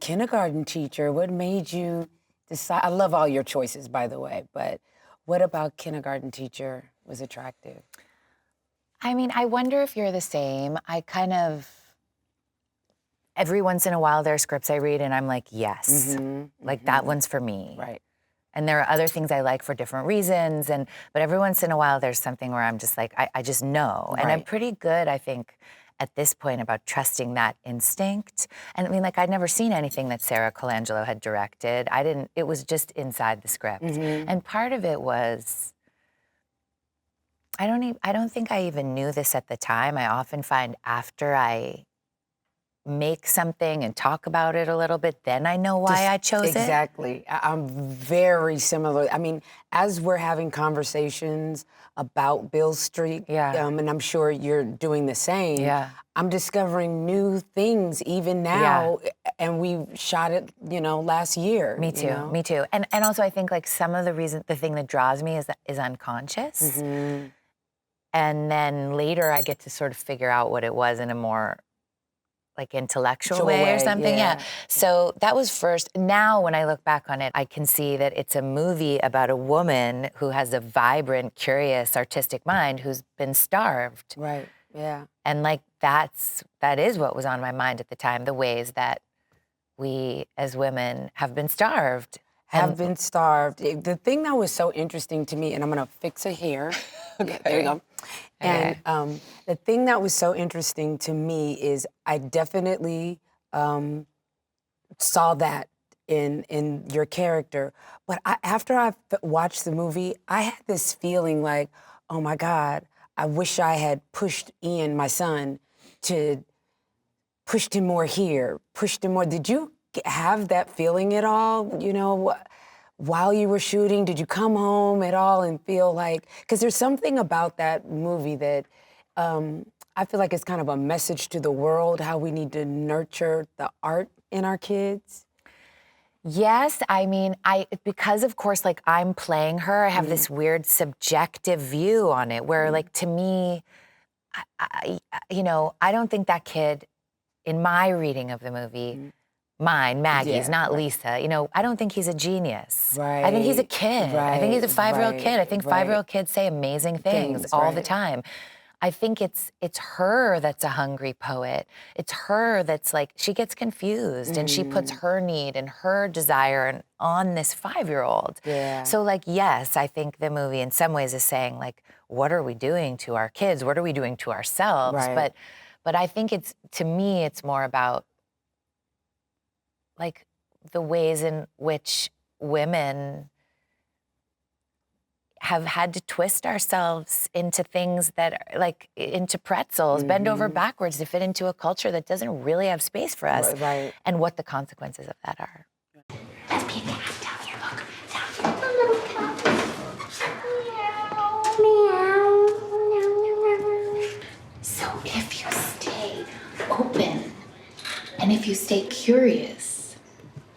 kindergarten teacher? What made you decide? I love all your choices, by the way, but what about kindergarten teacher was attractive? I mean, I wonder if you're the same. Every once in a while there are scripts I read and I'm like, yes, that one's for me. Right. And there are other things I like for different reasons, but every once in a while there's something where I'm just like, I just know. Right. And I'm pretty good, I think, at this point about trusting that instinct. And I mean, like, I'd never seen anything that Sarah Colangelo had directed. It was just inside the script. And part of it was, I don't think I even knew this at the time. I often find after I make something and talk about it a little bit, then I know why I chose it. Exactly. I'm very similar. I mean, as we're having conversations about Beale Street, and I'm sure you're doing the same, I'm discovering new things even now, and we shot it, last year. Me too. And also I think like some of the thing that draws me is unconscious. And then later I get to sort of figure out what it was in a more like intellectual way or something. Yeah. So that was first. Now when I look back on it, I can see that it's a movie about a woman who has a vibrant, curious, artistic mind who's been starved. Right. Yeah. And like that is what was on my mind at the time, the ways that we as women have been starved. Been starved. The thing that was so interesting to me, and I'm gonna fix it here. Okay. There you go. And the thing that was so interesting to me is I definitely saw that in your character. But after I watched the movie, I had this feeling like, oh my God, I wish I had pushed Ian, my son, pushed him more here, pushed him more. Did you have that feeling at all, while you were shooting? Did you come home at all and feel like, because there's something about that movie that I feel like it's kind of a message to the world, how we need to nurture the art in our kids? Yes, I mean, because of course, like I'm playing her, I have this weird subjective view on it where like to me, I don't think that kid, in my reading of the movie, Maggie's, not Lisa. I don't think he's a genius. Right. I think he's a kid. I think he's a 5-year-old kid. I think 5-year-old kids say amazing things all the time. I think it's her that's a hungry poet. It's her that's like, she gets confused and she puts her need and her desire on this 5-year-old. Yeah. So like, yes, I think the movie in some ways is saying like, what are we doing to our kids? What are we doing to ourselves? Right. But I think to me, it's more about like the ways in which women have had to twist ourselves into things that are like into pretzels, bend over backwards to fit into a culture that doesn't really have space for us, and what the consequences of that are. Let's be a cat down here, look. Down here, a little cat. Meow, meow. So if you stay open and if you stay curious,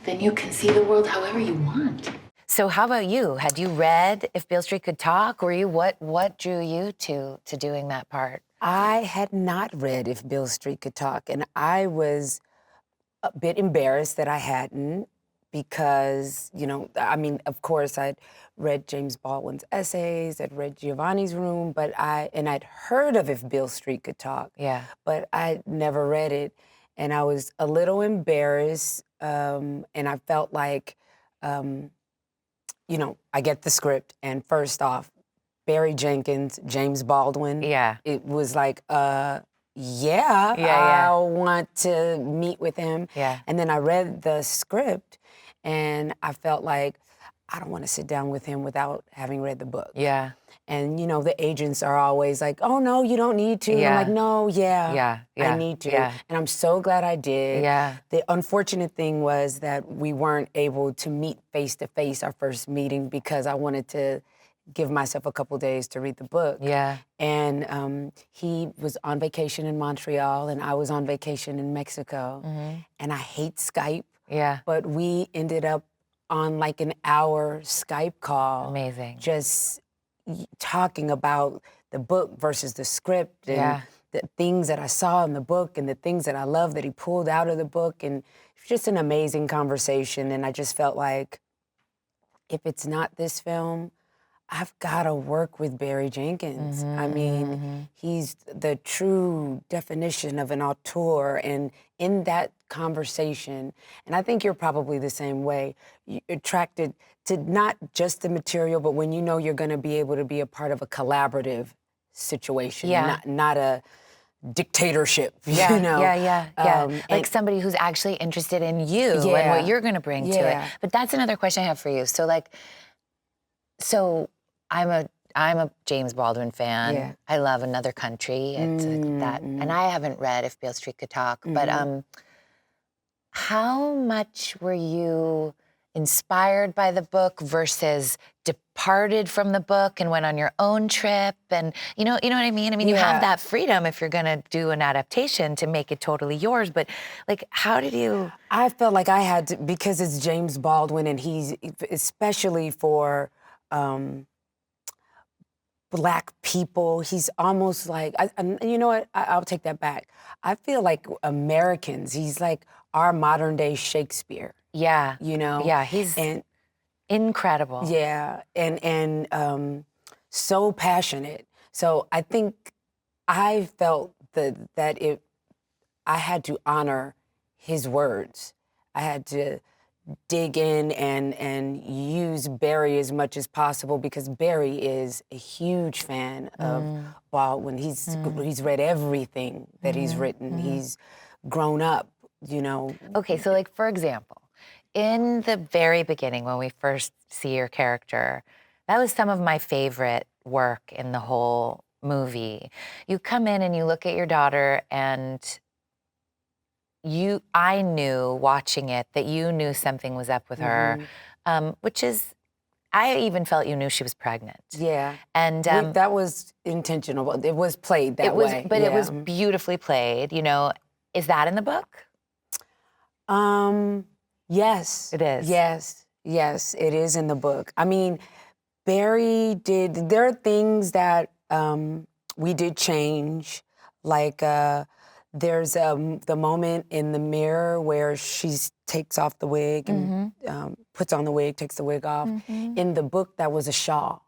then you can see the world however you want. So how about you? Had you read If Beale Street Could Talk? Were you what drew you to doing that part? I had not read If Beale Street Could Talk, and I was a bit embarrassed that I hadn't because, I mean, of course, I'd read James Baldwin's essays, I'd read Giovanni's Room, and I'd heard of If Beale Street Could Talk, but I'd never read it, and I was a little embarrassed, and I felt like, I get the script, and first off, Barry Jenkins, James Baldwin. Yeah. It was like, I want to meet with him. Yeah. And then I read the script, and I felt like, I don't want to sit down with him without having read the book. Yeah. And, the agents are always like, oh, no, you don't need to. Yeah. I'm like, no, I need to. Yeah. And I'm so glad I did. Yeah. The unfortunate thing was that we weren't able to meet face-to-face our first meeting because I wanted to give myself a couple days to read the book. Yeah. And he was on vacation in Montreal, and I was on vacation in Mexico. And I hate Skype. Yeah. But we ended up on like an hour Skype call. Amazing. Just talking about the book versus the script and the things that I saw in the book and the things that I love that he pulled out of the book and just an amazing conversation, and I just felt like if it's not this film, I've got to work with Barry Jenkins. I mean, he's the true definition of an auteur, and in that conversation, and I think you're probably the same way, you're attracted to not just the material, but when you know you're going to be able to be a part of a collaborative situation, not a dictatorship, Yeah, you know? yeah. Like somebody who's actually interested in you and what you're going to bring to it. But that's another question I have for you. So I'm a James Baldwin fan. Yeah. I love Another Country. It's like that, and I haven't read If Beale Street Could Talk. But how much were you inspired by the book versus departed from the book and went on your own trip? And you know what I mean? I mean, you have that freedom if you're gonna do an adaptation to make it totally yours, but like, how did you? I felt like I had to, because it's James Baldwin, and he's, especially for Black people, he's almost like, you know what, I'll take that back. I feel like Americans, he's like our modern day Shakespeare. Yeah. You know? Yeah, he's incredible. Yeah, and so passionate. So I think I felt that I had to honor his words. I had to dig in and use Barry as much as possible, because Barry is a huge fan of Baldwin. He's read everything that he's written. He's grown up, you know. Okay, so like, for example, in the very beginning, when we first see your character, that was some of my favorite work in the whole movie. You come in and you look at your daughter, and I knew watching it that you knew something was up with her, which is, I even felt you knew she was pregnant. Yeah, and that was intentional. It was played that way. But it was beautifully played. You know, is that in the book? Yes. It is. Yes, it is in the book. I mean, Barry there are things that we did change, like there's the moment in the mirror where she takes off the wig and puts on the wig, takes the wig off. In the book, that was a shawl.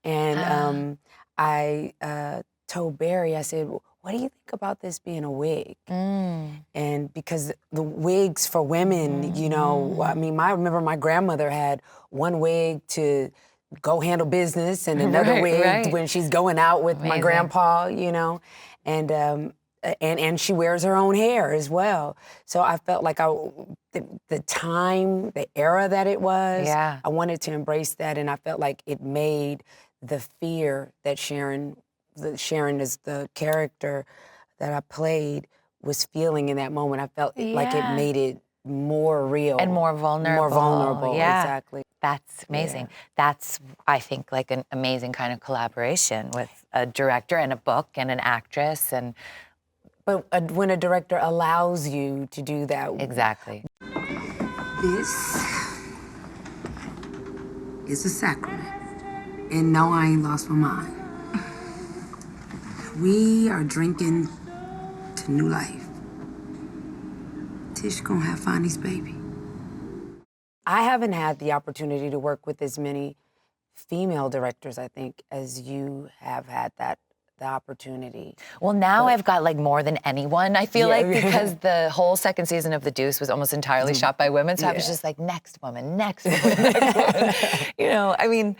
And I told Barry, I said, what do you think about this being a wig? And because the wigs for women, you know, I mean, I remember my grandmother had one wig to go handle business and another wig when she's going out with my grandpa, you know, and she wears her own hair as well. So I felt like the time, the era that it was, I wanted to embrace that, and I felt like it made the fear that Sharon is the character that I played, was feeling in that moment. I felt like it made it more real. And more vulnerable. More vulnerable, exactly. That's amazing. That's, I think, like an amazing kind of collaboration with a director and a book and an actress. But when a director allows you to do that. Exactly. This is a sacrament. And no, I ain't lost my mind. We are drinking to new life. Tish gonna have Fonny's baby. I haven't had the opportunity to work with as many female directors, I think, as you have had the opportunity. Well, now I've got like more than anyone, I feel like, because the whole second season of The Deuce was almost entirely shot by women. So I was just like, next woman, next woman, next woman. You know, I mean,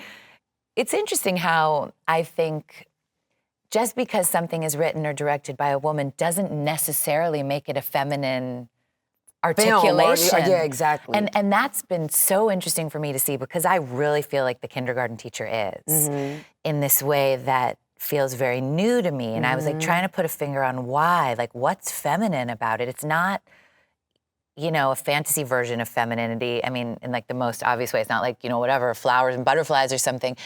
it's interesting how I think just because something is written or directed by a woman doesn't necessarily make it a feminine articulation. Yeah, exactly. And that's been so interesting for me to see, because I really feel like the kindergarten teacher is in this way that feels very new to me. And I was like trying to put a finger on why, like what's feminine about it? It's not, you know, a fantasy version of femininity. I mean, in like the most obvious way, it's not like, you know, whatever, flowers and butterflies or something.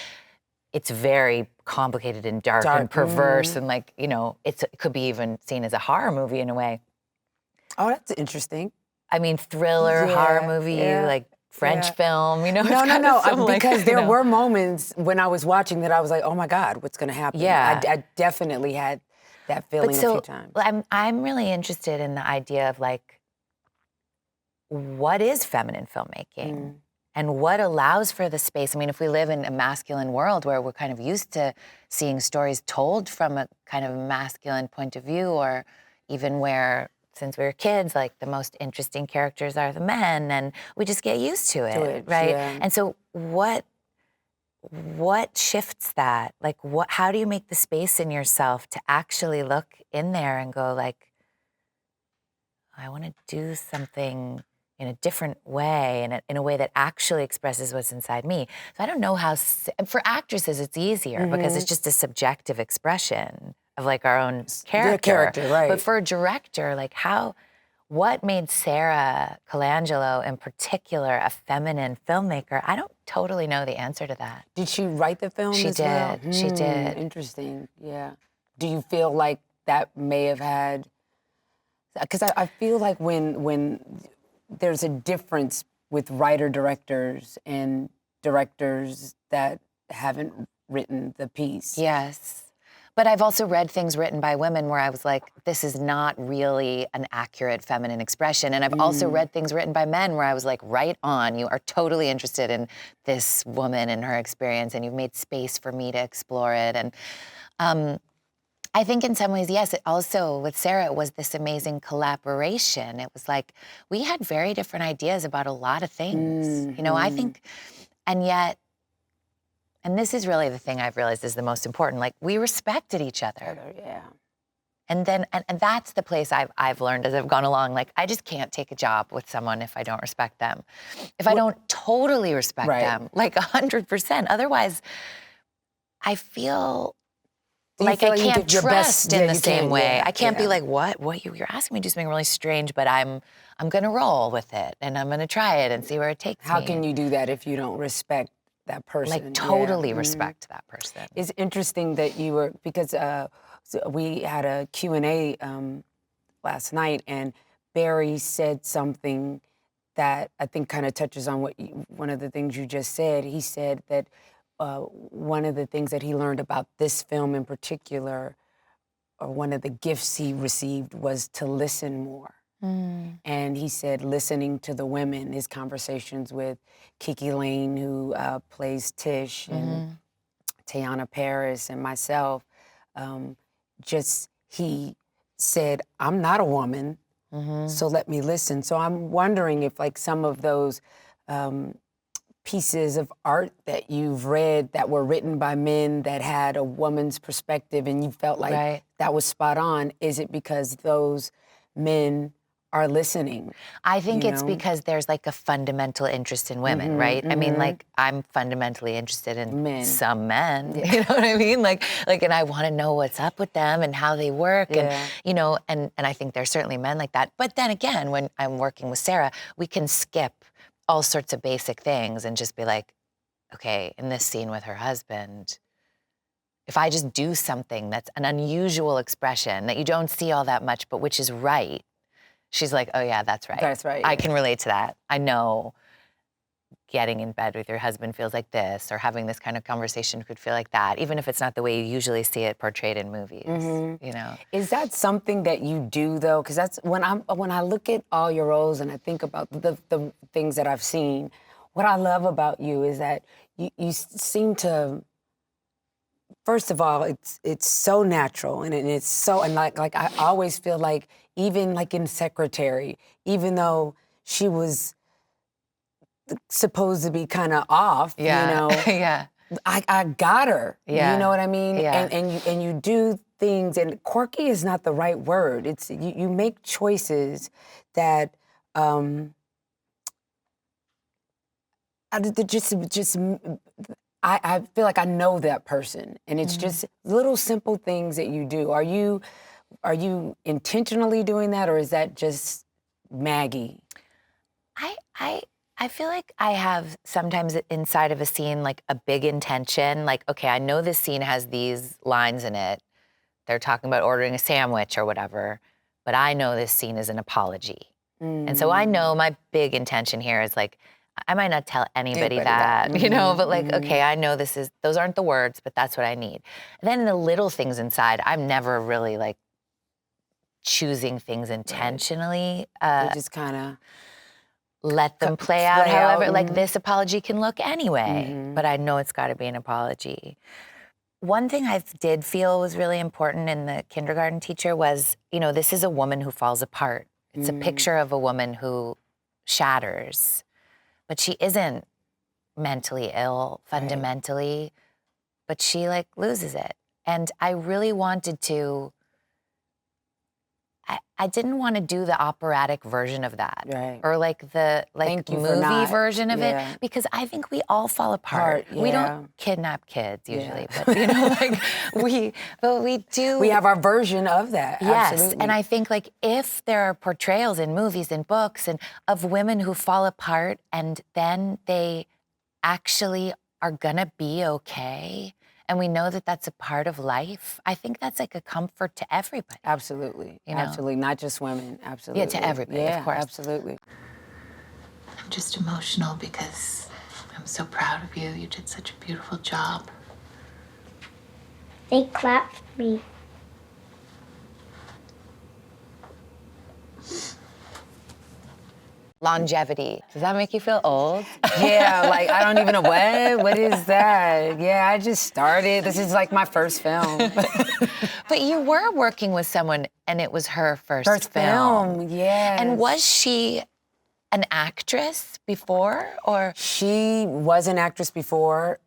It's very complicated and dark and perverse and like, you know, it could be even seen as a horror movie in a way. Oh, that's interesting. I mean, thriller, horror movie, like French film, you know? No, because there were moments when I was watching that I was like, oh my God, what's gonna happen? Yeah. I definitely had that feeling a few times. I'm really interested in the idea of like, what is feminine filmmaking? And what allows for the space? I mean, if we live in a masculine world where we're kind of used to seeing stories told from a kind of masculine point of view, or even where, since we were kids, like the most interesting characters are the men, and we just get used to it, right? Yeah. And so what shifts that? Like, how do you make the space in yourself to actually look in there and go like, I want to do something in a different way, and in a way that actually expresses what's inside me. So I don't know how, for actresses it's easier because it's just a subjective expression of like our own character. Their character, right. But for a director, like what made Sarah Colangelo in particular a feminine filmmaker? I don't totally know the answer to that. Did she write the film She as did, well? she did. Interesting, yeah. Do you feel like that may have had, because I feel like when there's a difference with writer-directors and directors that haven't written the piece. Yes. But I've also read things written by women where I was like, this is not really an accurate feminine expression. And I've also read things written by men where I was like, right on, you are totally interested in this woman and her experience, and you've made space for me to explore it. And I think in some ways, yes, it also, with Sarah, it was this amazing collaboration. It was like, we had very different ideas about a lot of things. You know, I think, and yet, and this is really the thing I've realized is the most important, like, we respected each other. Yeah. And then, and that's the place I've learned as I've gone along, like, I just can't take a job with someone if I don't respect them. If I don't totally respect them, like 100%. Otherwise, I feel like I can't trust in the same way. I can't be like, what? You're asking me to do something really strange, but I'm gonna roll with it, and I'm gonna try it and see where it takes me. How can you do that if you don't respect that person? Like, totally respect that person. It's interesting that you were, because so we had a Q&A last night, and Barry said something that I think kind of touches on one of the things you just said. He said that one of the things that he learned about this film in particular, or one of the gifts he received, was to listen more. And he said listening to the women, his conversations with Kiki Lane, who plays Tish, and Teyana Paris, and myself, he said, I'm not a woman, so let me listen. So I'm wondering if, like, some of those pieces of art that you've read that were written by men that had a woman's perspective and you felt like that was spot on, is it because those men are listening? I think it's because there's like a fundamental interest in women, right? I mean, like, I'm fundamentally interested in some men, you know what I mean? Like, and I want to know what's up with them and how they work, and you know, and I think there's certainly men like that. But then again, when I'm working with Sarah, we can skip all sorts of basic things and just be like, okay, in this scene with her husband, if I just do something that's an unusual expression that you don't see all that much, but which is right, she's like, oh yeah, that's right. That's right. I can relate to that. I know getting in bed with your husband feels like this, or having this kind of conversation could feel like that, even if it's not the way you usually see it portrayed in movies, you know? Is that something that you do, though? Because that's, when I look at all your roles and I think about the things that I've seen, what I love about you is that you seem to, first of all, it's so natural, and it's so, and like I always feel like, even like in Secretary, even though she was supposed to be kind of off, you know, I got her, you know what I mean? And you do things, and quirky is not the right word. It's, you make choices that I feel like I know that person, and it's just little simple things that you do. Are you intentionally doing that, or is that just Maggie? I feel like I have sometimes inside of a scene like a big intention, like, okay, I know this scene has these lines in it. They're talking about ordering a sandwich or whatever, but I know this scene is an apology. And so I know my big intention here is like, I might not tell anybody that, you know, but like, okay, I know those aren't the words, but that's what I need. And then the little things inside, I'm never really like choosing things intentionally. They just kind of... let them play out play out, however, like this apology can look anyway, but I know it's gotta be an apology. One thing I did feel was really important in the kindergarten teacher was, this is a woman who falls apart. It's a picture of a woman who shatters, but she isn't mentally ill fundamentally, but she like loses it. And I really wanted to, I didn't want to do the operatic version of that, or like the movie version of it, because I think we all fall apart. We don't kidnap kids usually, but we do. We have our version of that. Yes, Absolutely. and I think like if there are portrayals in movies and books and of women who fall apart and then they actually are gonna be okay, and we know that that's a part of life, I think that's like a comfort to everybody. Absolutely. Absolutely. Not just women. Absolutely. Yeah, to everybody, of course. Absolutely. I'm just emotional because I'm so proud of you. You did such a beautiful job. They clapped me. Longevity. Does that make you feel old? Yeah, like I don't even know what is that? Yeah, I just started. This is like my first film. But you were working with someone and it was her first film. Yeah. And was she an actress before or? She was an actress before.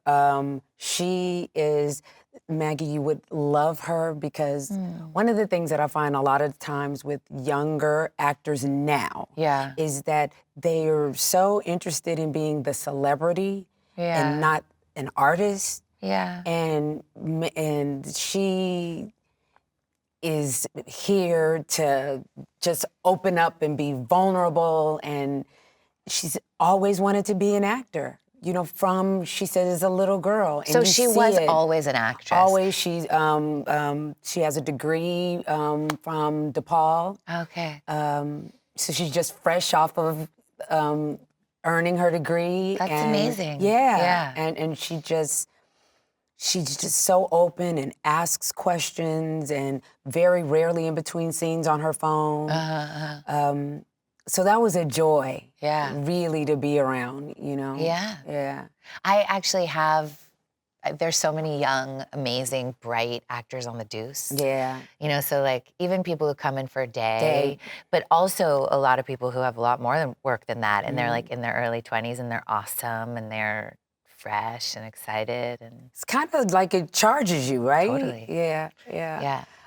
She is, Maggie, you would love her because one of the things that I find a lot of times with younger actors now is that they are so interested in being the celebrity and not an artist. Yeah. And she is here to just open up and be vulnerable, and she's always wanted to be an actor. From, she said, as a little girl. And so she was always an actress? Always. She has a degree from DePaul. Okay. So she's just fresh off of earning her degree. That's amazing. Yeah. And she's just so open and asks questions and very rarely in between scenes on her phone. So that was a joy, really, to be around, Yeah. I actually there's so many young, amazing, bright actors on the Deuce. Yeah. So like even people who come in for a day, but also a lot of people who have a lot more work than that, and they're like in their early 20s and they're awesome and they're fresh and excited. And it's kind of like it charges you, right? Totally. Yeah.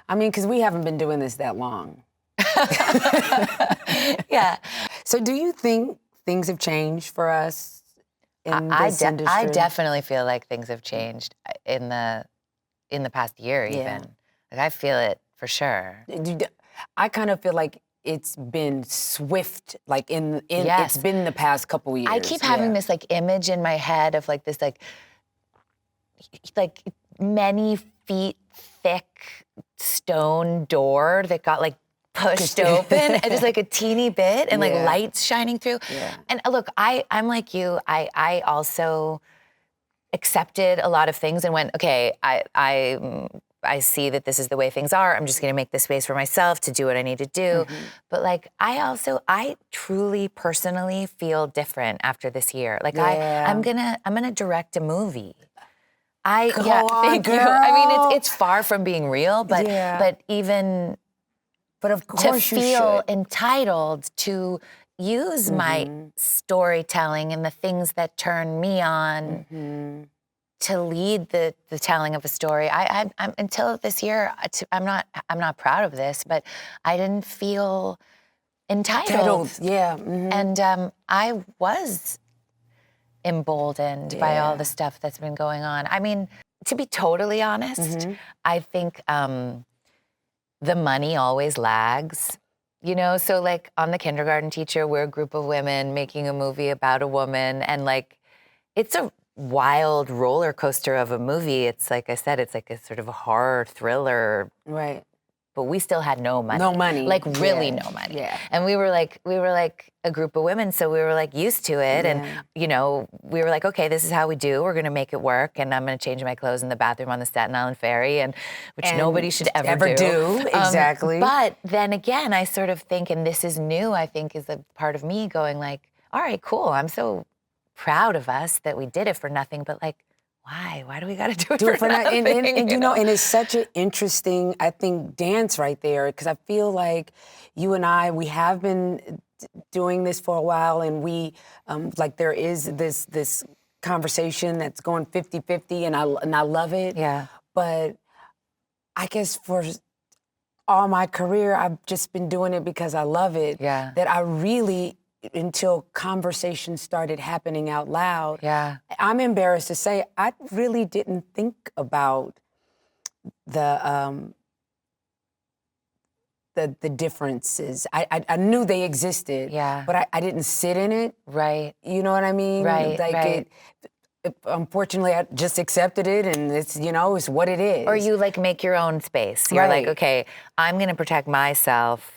I mean, because we haven't been doing this that long. Yeah. So do you think things have changed for us in this industry? I definitely feel like things have changed in the past year even. Like I feel it for sure. I kind of feel like it's been swift, like it's been the past couple years. I keep having this like image in my head of like this like many feet thick stone door that got like pushed open and just like a teeny bit and like lights shining through. Yeah. And look, I'm like you. I also accepted a lot of things and went, okay, I see that this is the way things are. I'm just gonna make the space for myself to do what I need to do. But like, I truly, personally feel different after this year. Like I'm gonna direct a movie. Thank you. I mean, it's far from being real, but even of course to feel entitled to use my storytelling and the things that turn me on to lead the telling of a story. I'm until this year, I'm not proud of this, but I didn't feel entitled. Yeah. And I was emboldened by all the stuff that's been going on. I mean, to be totally honest, I think the money always lags. So like on The Kindergarten Teacher, we're a group of women making a movie about a woman, and like it's a wild roller coaster of a movie. It's like I said, it's like a sort of a horror thriller. Right. But we still had no money. No money. Like really no money. Yeah. And we were like a group of women, so we were like used to it. And we were like, okay, this is how we do. We're gonna make it work, and I'm gonna change my clothes in the bathroom on the Staten Island ferry, which nobody should ever do. Exactly. But then again, I sort of think, and this is new, I think is a part of me going like, all right, cool. I'm so proud of us that we did it for nothing, but like, why? Why do we got to do it for nothing? And you know, and it's such an interesting, I think, dance right there, because I feel like you and I, we have been doing this for a while, and we, like, there is this conversation that's going 50-50, and I love it. Yeah. But I guess for all my career, I've just been doing it because I love it. Yeah. That I really, until conversations started happening out loud, Yeah. I'm embarrassed to say I really didn't think about the differences. I knew they existed, Yeah. but I didn't sit in it. Right. You know what I mean? Right, Like right. unfortunately, I just accepted it, and it's, you know, it's what it is. Or you like make your own space. You're like, Right. okay, I'm going to protect myself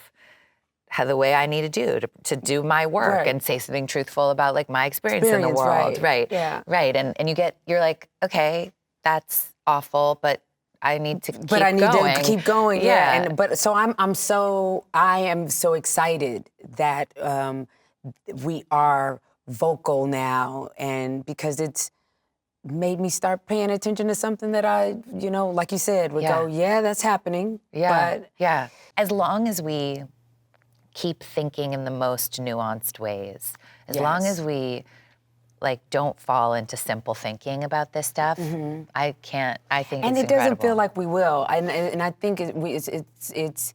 the way I need to do my work Right. and say something truthful about like my experience in the world. right. Yeah. Right. And you're like, okay, that's awful, but I need to keep But I need going. to keep going, Yeah. And but so I am so excited that we are vocal now, and because it's made me start paying attention to something that I, you know, like you said, would go, yeah, that's happening. Yeah. But yeah. As long as we keep thinking in the most nuanced ways, as long Yes. as we like don't fall into simple thinking about this stuff, I think and it's it incredible. doesn't feel like we will, and I think it's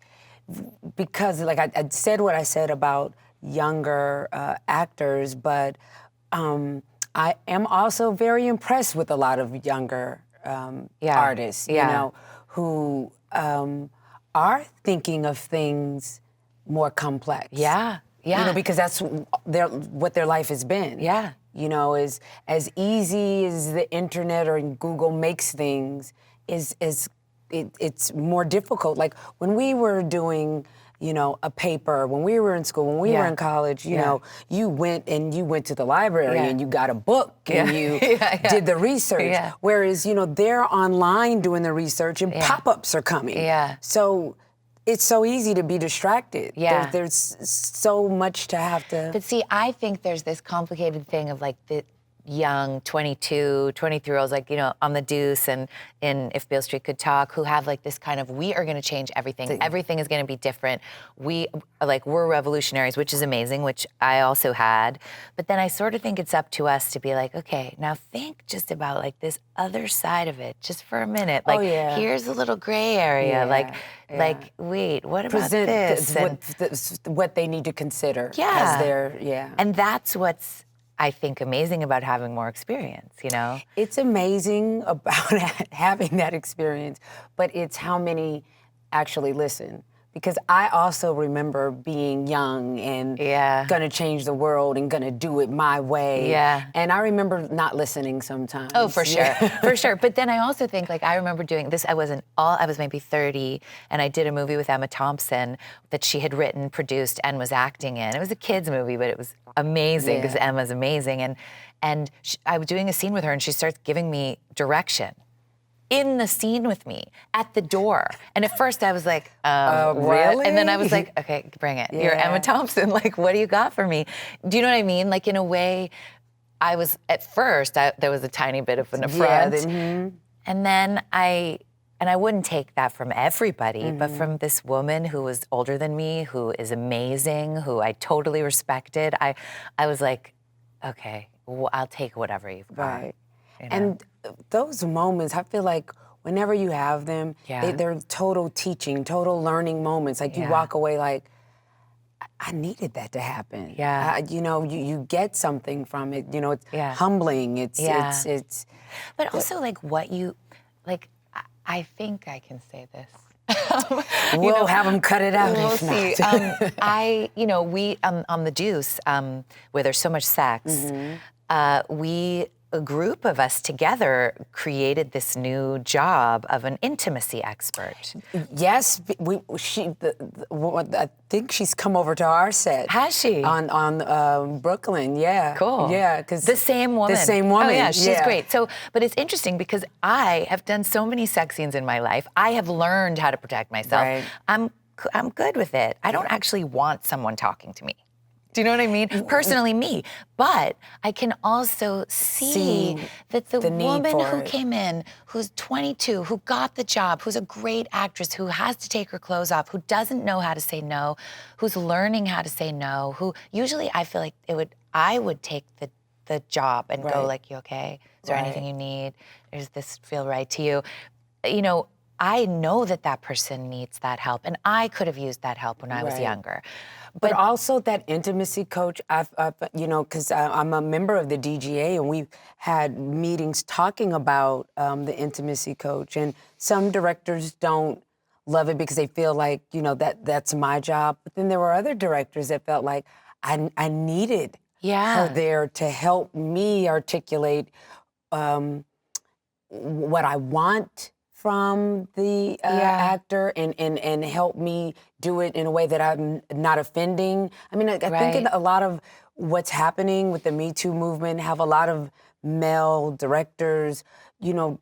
because like I said what I said about younger actors, but I am also very impressed with a lot of younger artists, you know, who are thinking of things more complex. Yeah. You know, because that's what their life has been. Yeah. You know, as easy as the internet or Google makes things, it's more difficult. Like when we were doing, you know, a paper, when we were in school, when we were in college, you know, you went to the library and you got a book and you did the research. Yeah. Whereas, you know, they're online doing the research and pop-ups are coming. Yeah. So it's so easy to be distracted. Yeah. There's so much to have to... But see, I think there's this complicated thing of like the young 22, 23-year-olds, like, you know, on the Deuce and in If Beale Street Could Talk, who have like this kind of, we are gonna change everything. Everything is gonna be different. We're revolutionaries, which is amazing, which I also had. But then I sort of think it's up to us to be like, okay, now think just about like this other side of it, just for a minute. Like, here's a little gray area. Like, wait, what about this? What they need to consider Yeah. as their, And that's what's, I think, amazing about having more experience, you know? It's amazing about having that experience, but it's how many actually listen. Because I also remember being young and gonna change the world and gonna do it my way. Yeah. And I remember not listening sometimes. Oh, for sure, for sure. But then I also think, like, I remember doing this, I was maybe 30, and I did a movie with Emma Thompson that she had written, produced, and was acting in. It was a kid's movie, but it was amazing because Emma's amazing. And I was doing a scene with her, and she starts giving me direction in the scene with me at the door. And at first I was like, what? Really? And then I was like, okay, bring it. You're Emma Thompson. Like, what do you got for me? Do you know what I mean? Like, in a way, I was, at first, there was a tiny bit of an affront. And then I wouldn't take that from everybody, but from this woman who was older than me, who is amazing, who I totally respected, I was like, okay, I'll take whatever you've got. Right. You know? And those moments, I feel like whenever you have them, they're total teaching, total learning moments. Like you walk away like, I needed that to happen. Yeah. You know, you get something from it. You know, it's humbling. It's. But also, like, what you, like, I think I can say this. We'll have them cut it out. We'll if see. not. We on the Deuce, where there's so much sex, a group of us together created this new job of an intimacy expert. Yes, I think she's come over to our set. Has she? On Brooklyn, yeah. Cool. Yeah, because the same woman. The same woman. Oh yeah, she's great. So, but it's interesting because I have done so many sex scenes in my life. I have learned how to protect myself. Right. I'm good with it. I don't actually want someone talking to me. Do you know what I mean? Personally, me. But I can also see that the need woman for who it. came in, who's 22, who got the job, who's a great actress, who has to take her clothes off, who doesn't know how to say no, who's learning how to say no, who usually I feel like I would take the job and go Right. like, you okay? Is there anything Right. you need? Does this feel right to you? You know, I know that person needs that help, and I could have used that help when I was Right. younger. But also that intimacy coach, because I'm a member of the DGA, and we've had meetings talking about the intimacy coach, and some directors don't love it because they feel like, that's my job. But then there were other directors that felt like I needed her there to help me articulate what I want from the actor and help me do it in a way that I'm not offending. I mean, I think a lot of what's happening with the Me Too movement have a lot of male directors,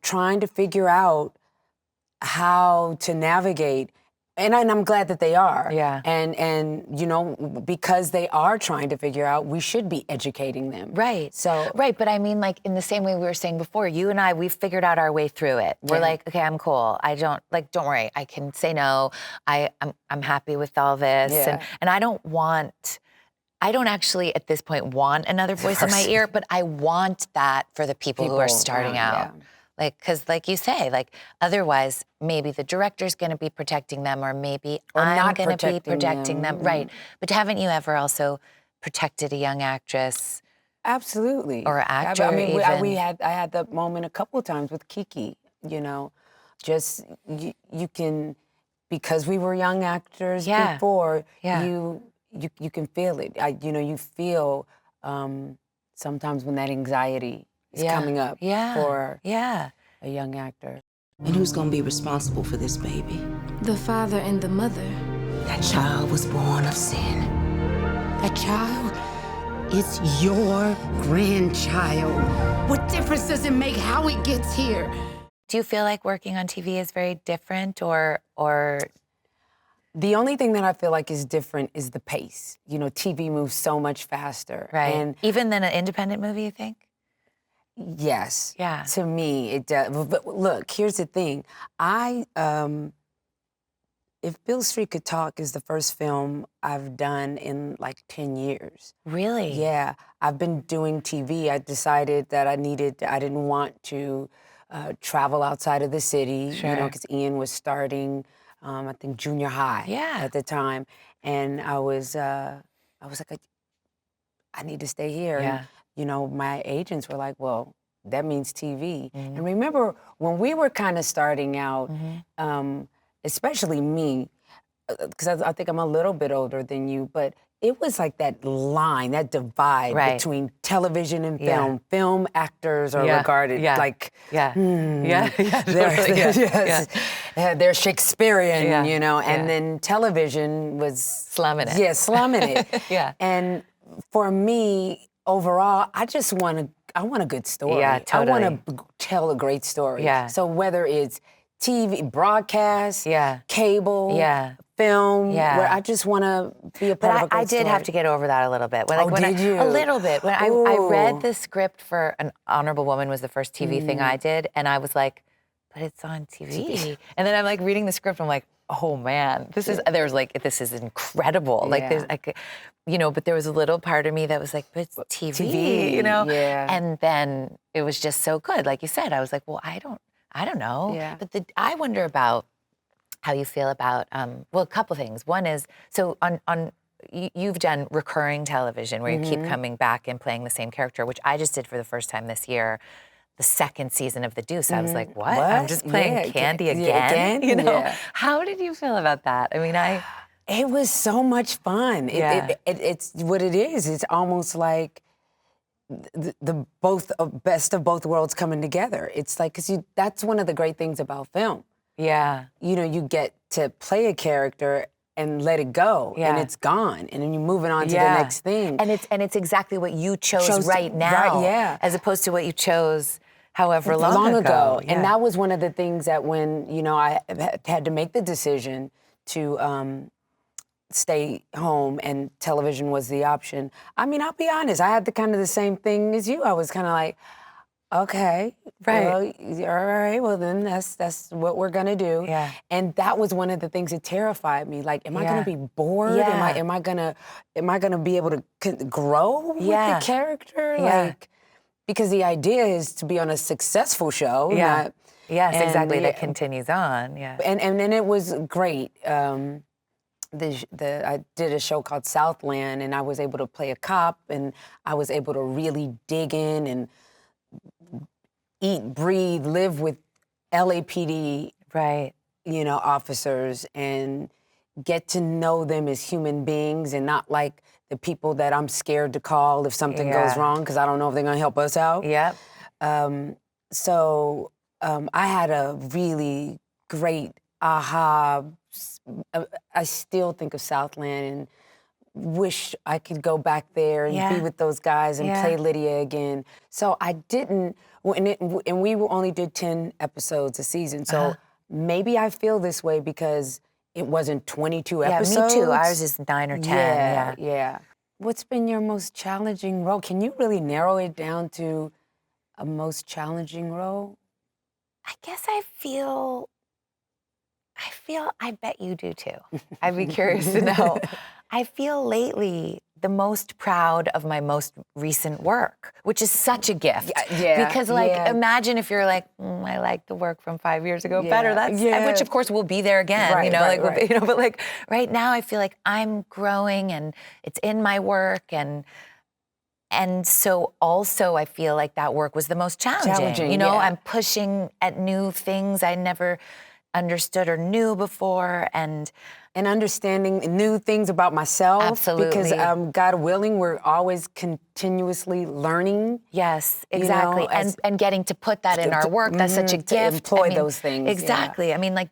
trying to figure out how to navigate. And I'm glad that they are. Yeah. And because they are trying to figure out, we should be educating them. Right. Right, but I mean, like, in the same way we were saying before, you and I, we've figured out our way through it. We're like, okay, I'm cool. Don't worry, I can say no. I'm happy with all this. Yeah. And I don't actually at this point want another voice in my ear, but I want that for the people who are starting out. Yeah. Because like you say, otherwise maybe the director's gonna be protecting them, or maybe I'm not gonna be protecting protecting them. Right, but haven't you ever also protected a young actress? Absolutely. Or actor I mean, even. I had that moment a couple of times with Kiki. Just you can, because we were young actors before. You can feel it. You feel sometimes when that anxiety is coming up for a young actor. And who's gonna be responsible for this baby? The father and the mother. That child was born of sin. That child is your grandchild. What difference does it make how it gets here? Do you feel like working on TV is very different, or? The only thing that I feel like is different is the pace. TV moves so much faster. Right. And even than an independent movie, you think? yes. Yeah. To me, it does. But look, here's the thing. If Beale Street Could Talk is the first film I've done in like 10 years. Really? Yeah. I've been doing TV. I decided that I didn't want to travel outside of the city, because Ian was starting, I think, junior high at the time. And I was like, I need to stay here. Yeah. And, my agents were like, well, that means TV. And remember, when we were kind of starting out, especially me, because I think I'm a little bit older than you, but it was like that line, that divide between television and film. Film actors are regarded like, they're Shakespearean, and then television was slumming it. Yeah, slumming it. And for me, overall, I want a good story. Yeah, totally. I want to tell a great story. Yeah. So whether it's TV, broadcast, cable, film, where I just want to be a part of a great I did story. have to get over that a little bit. Did you? A little bit. When I read the script for An Honorable Woman was the first TV thing I did, and I was like, but it's on TV. And then I'm like reading the script, I'm like, oh man, this is incredible. Like there's like, but there was a little part of me that was like, but it's TV, Yeah. And then it was just so good. Like you said, I was like, well, I don't know. Yeah. But I wonder about how you feel about, a couple things. One is, so you've done recurring television where you keep coming back and playing the same character, which I just did for the first time this year, the second season of The Deuce. I was like, what? I'm just playing Candy again? Yeah. How did you feel about that? I mean, It was so much fun. It's what it is. It's almost like the best of both worlds coming together. It's like, because that's one of the great things about film. Yeah. You get to play a character and let it go, and it's gone, and then you're moving on to the next thing. And it's exactly what you chose right now, as opposed to what you chose however long ago. And that was one of the things that when I had to make the decision to stay home and television was the option. I mean, I'll be honest, I had the same thing as you. I was kind of like, okay, Right. well, all right, well then that's what we're gonna do. Yeah. And that was one of the things that terrified me. Like, am I Yeah. gonna be bored? Yeah. Am I gonna be able to grow with Yeah. the character? Yeah. Like, because the idea is to be on a successful show. Yeah. Not, Yes, and exactly. yeah, That continues on. Yeah. and it was great. I did a show called Southland, and I was able to play a cop, and I was able to really dig in and eat, breathe, live with LAPD, Right. officers, and get to know them as human beings and not like the people that I'm scared to call if something goes Yeah. wrong because I don't know if they're gonna help us out. Yep. So I had a really great aha. I still think of Southland and wish I could go back there and Yeah. be with those guys and Yeah. play Lydia again. So I didn't, and we only did 10 episodes a season. So maybe I feel this way because it wasn't 22 Yeah, episodes. me too. Ours is 9 or 10. Yeah. What's been your most challenging role? Can you really narrow it down to a most challenging role? I guess I bet you do too. I'd be curious to know. I feel lately the most proud of my most recent work, which is such a gift. Yeah, Because imagine if you're like, I like the work from 5 years ago better. Yeah. Which of course will be there again, Right, right, right. but like right now I feel like I'm growing and it's in my work and so also I feel like that work was the most challenging. Yeah. I'm pushing at new things I never understood or knew before and understanding new things about myself. Absolutely. Because God willing, we're always continuously learning. yes, exactly. And getting to put that in our work, that's such a gift. To employ those things. Exactly. I mean, like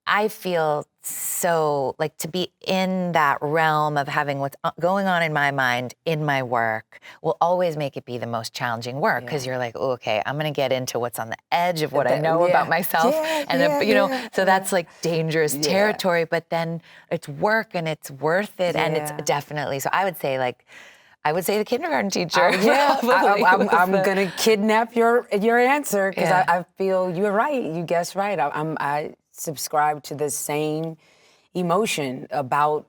I feel so like to be in that realm of having what's going on in my mind in my work will always make it be the most challenging work because you're like, oh, okay, I'm going to get into what's on the edge of what I know about myself. So that's like dangerous territory, but then it's work and it's worth it and it's definitely, so I would say the kindergarten teacher. I'm gonna kidnap your answer because Yeah. I feel you're right. You guessed right. I subscribe to the same emotion about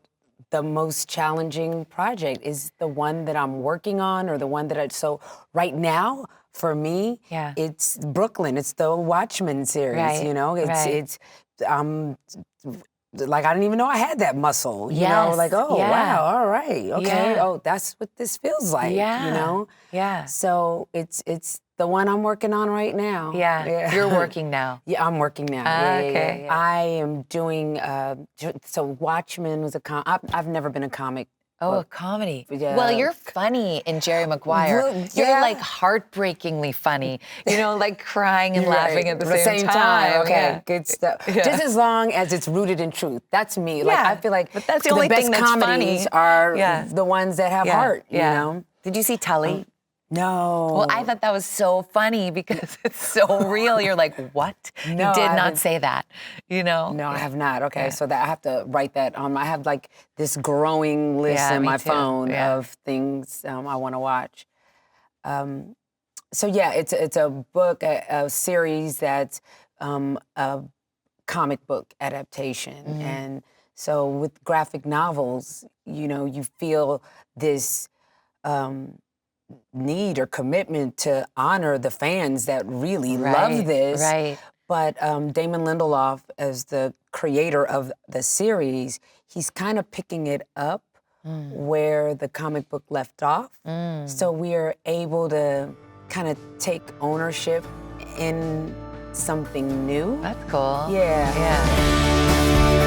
the most challenging project is the one that I'm working on or the one that so right now for me it's Brooklyn. It's the Watchmen series. Right, It's like I didn't even know I had that muscle. Yes, Wow, all right, okay. Yeah. Oh, that's what this feels like. Yeah. So it's the one I'm working on right now. Yeah. You're working now. Yeah, I'm working now. Okay. I am doing. So Watchmen was I've never been a comic. Oh, a comedy. Yeah. Well, you're funny in Jerry Maguire. Well, You're yeah. like heartbreakingly funny. Like crying and Right. laughing at the same time. Okay, Yeah. good stuff. Yeah. Just as long as it's rooted in truth. That's me. Like Yeah, I feel like but that's the only best thing that's comedies funny. are Yeah. the ones that have Yeah. heart. Yeah. You know. Did you see Tully? No. Well, I thought that was so funny because it's so real. You're like, what? No, you I did haven't. not say that. No, I have not. Okay, Yeah. so that I have to write that. I have like this growing list Yeah, in me my too. phone Yeah. of things I want to watch. So yeah, it's a book, a series that's a comic book adaptation, and so with graphic novels, you feel this need or commitment to honor the fans that really love this. Right. But Damon Lindelof, as the creator of the series, he's kind of picking it up where the comic book left off. So we are able to kind of take ownership in something new. That's cool. Yeah. Yeah.